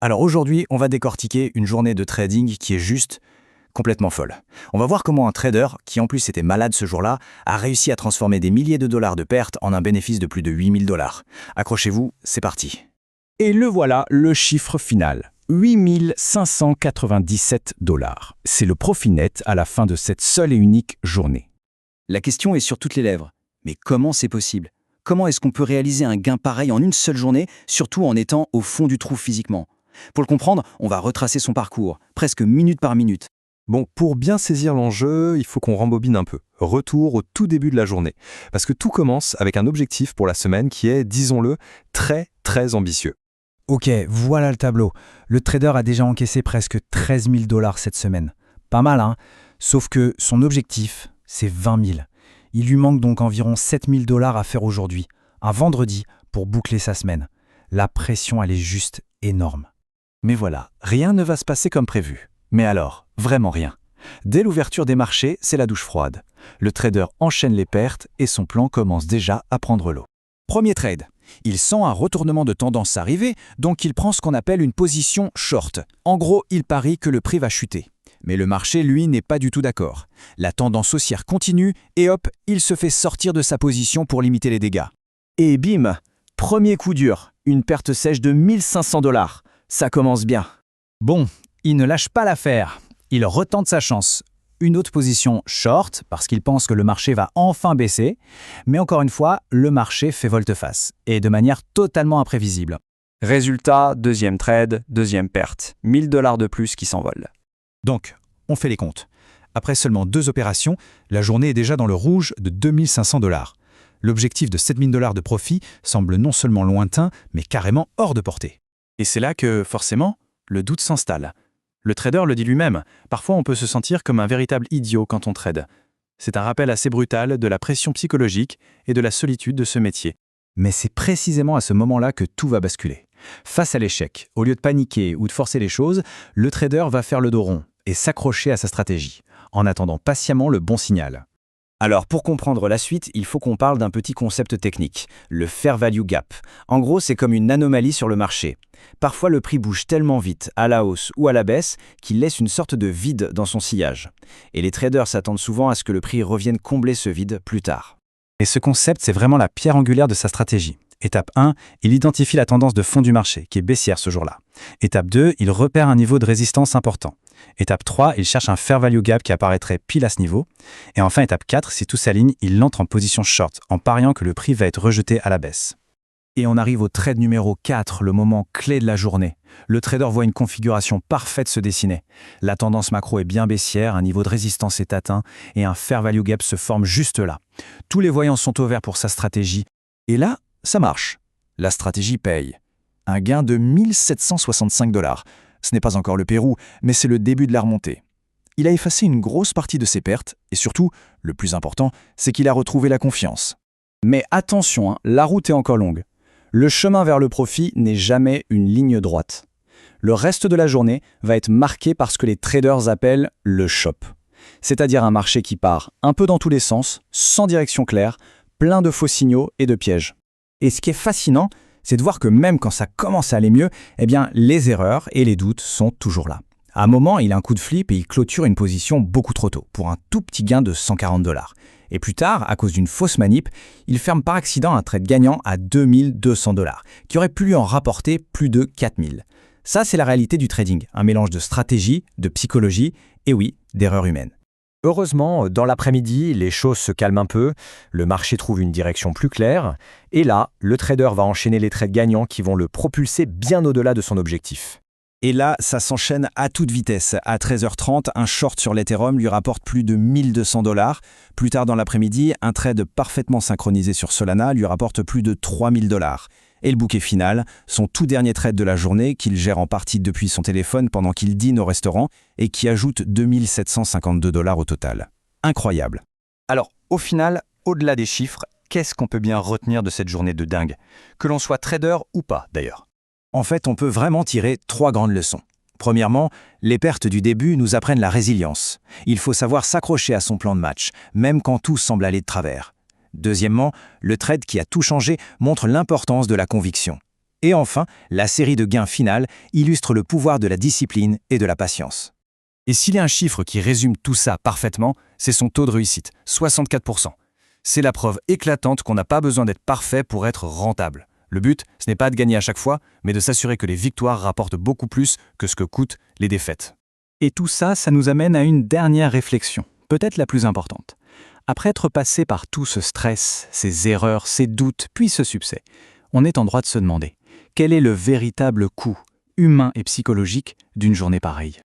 Alors aujourd'hui, on va décortiquer une journée de trading qui est juste complètement folle. On va voir comment un trader, qui en plus était malade ce jour-là, a réussi à transformer des milliers de dollars de pertes en un bénéfice de plus de 8000 dollars. Accrochez-vous, c'est parti. Et le voilà, le chiffre final. 8 597 dollars. C'est le profit net à la fin de cette seule et unique journée. La question est sur toutes les lèvres. Mais comment c'est possible? Comment est-ce qu'on peut réaliser un gain pareil en une seule journée, surtout en étant au fond du trou physiquement? Pour le comprendre, on va retracer son parcours, presque minute par minute. Bon, pour bien saisir l'enjeu, il faut qu'on rembobine un peu. Retour au tout début de la journée. Parce que tout commence avec un objectif pour la semaine qui est, disons-le, très ambitieux. Ok, voilà le tableau. Le trader a déjà encaissé presque 13 000 dollars cette semaine. Pas mal, hein? Sauf que son objectif, c'est 20 000. Il lui manque donc environ 7 000 dollars à faire aujourd'hui, un vendredi, pour boucler sa semaine. La pression, elle est juste énorme. Mais voilà, rien ne va se passer comme prévu. Mais alors, vraiment rien. Dès l'ouverture des marchés, c'est la douche froide. Le trader enchaîne les pertes et son plan commence déjà à prendre l'eau. Premier trade. Il sent un retournement de tendance arriver, donc il prend ce qu'on appelle une position short. En gros, il parie que le prix va chuter. Mais le marché, lui, n'est pas du tout d'accord. La tendance haussière continue et hop, il se fait sortir de sa position pour limiter les dégâts. Et bim, premier coup dur, une perte sèche de 1500 dollars. Ça commence bien. Bon, il ne lâche pas l'affaire. Il retente sa chance. Une autre position short, parce qu'il pense que le marché va enfin baisser. Mais encore une fois, le marché fait volte-face, et de manière totalement imprévisible. Résultat, deuxième trade, deuxième perte. 1000 dollars de plus qui s'envolent. Donc, on fait les comptes. Après seulement 2 opérations, la journée est déjà dans le rouge de 2500 dollars. L'objectif de 7000 dollars de profit semble non seulement lointain, mais carrément hors de portée. Et c'est là que, forcément, le doute s'installe. Le trader le dit lui-même, parfois on peut se sentir comme un véritable idiot quand on trade. C'est un rappel assez brutal de la pression psychologique et de la solitude de ce métier. Mais c'est précisément à ce moment-là que tout va basculer. Face à l'échec, au lieu de paniquer ou de forcer les choses, le trader va faire le dos rond et s'accrocher à sa stratégie, en attendant patiemment le bon signal. Alors, pour comprendre la suite, il faut qu'on parle d'un petit concept technique, le fair value gap. En gros, c'est comme une anomalie sur le marché. Parfois, le prix bouge tellement vite, à la hausse ou à la baisse, qu'il laisse une sorte de vide dans son sillage. Et les traders s'attendent souvent à ce que le prix revienne combler ce vide plus tard. Et ce concept, c'est vraiment la pierre angulaire de sa stratégie. Étape 1, il identifie la tendance de fond du marché, qui est baissière ce jour-là. Étape 2, il repère un niveau de résistance important. Étape 3, il cherche un fair value gap qui apparaîtrait pile à ce niveau. Et enfin, étape 4, si tout s'aligne, il entre en position short, en pariant que le prix va être rejeté à la baisse. Et on arrive au trade numéro 4, le moment clé de la journée. Le trader voit une configuration parfaite se dessiner. La tendance macro est bien baissière, un niveau de résistance est atteint et un fair value gap se forme juste là. Tous les voyants sont au vert pour sa stratégie. Et là, ça marche. La stratégie paye. Un gain de 1765 dollars. Ce n'est pas encore le Pérou, mais c'est le début de la remontée. Il a effacé une grosse partie de ses pertes et surtout, le plus important, c'est qu'il a retrouvé la confiance. Mais attention, la route est encore longue. Le chemin vers le profit n'est jamais une ligne droite. Le reste de la journée va être marqué par ce que les traders appellent le chop. C'est-à-dire un marché qui part un peu dans tous les sens, sans direction claire, plein de faux signaux et de pièges. Et ce qui est fascinant, c'est de voir que même quand ça commence à aller mieux, eh bien, les erreurs et les doutes sont toujours là. À un moment, il a un coup de flip et il clôture une position beaucoup trop tôt, pour un tout petit gain de 140 dollars. Et plus tard, à cause d'une fausse manip, il ferme par accident un trade gagnant à 2200 dollars, qui aurait pu lui en rapporter plus de 4000. Ça, c'est la réalité du trading, un mélange de stratégie, de psychologie et oui, d'erreurs humaines. Heureusement, dans l'après-midi, les choses se calment un peu, le marché trouve une direction plus claire, et là, le trader va enchaîner les trades gagnants qui vont le propulser bien au-delà de son objectif. Et là, ça s'enchaîne à toute vitesse. À 13h30, un short sur l'Ethereum lui rapporte plus de 1200 dollars. Plus tard dans l'après-midi, un trade parfaitement synchronisé sur Solana lui rapporte plus de 3000 dollars. Et le bouquet final, son tout dernier trade de la journée qu'il gère en partie depuis son téléphone pendant qu'il dîne au restaurant et qui ajoute 2752 dollars au total. Incroyable. Alors, au final, au-delà des chiffres, qu'est-ce qu'on peut bien retenir de cette journée de dingue? Que l'on soit trader ou pas, d'ailleurs. En fait, on peut vraiment tirer 3 grandes leçons. Premièrement, les pertes du début nous apprennent la résilience. Il faut savoir s'accrocher à son plan de match, même quand tout semble aller de travers. Deuxièmement, le trade qui a tout changé montre l'importance de la conviction. Et enfin, la série de gains finale illustre le pouvoir de la discipline et de la patience. Et s'il y a un chiffre qui résume tout ça parfaitement, c'est son taux de réussite, 64%. C'est la preuve éclatante qu'on n'a pas besoin d'être parfait pour être rentable. Le but, ce n'est pas de gagner à chaque fois, mais de s'assurer que les victoires rapportent beaucoup plus que ce que coûtent les défaites. Et tout ça, ça nous amène à une dernière réflexion, peut-être la plus importante. Après être passé par tout ce stress, ces erreurs, ces doutes, puis ce succès, on est en droit de se demander quel est le véritable coût humain et psychologique d'une journée pareille.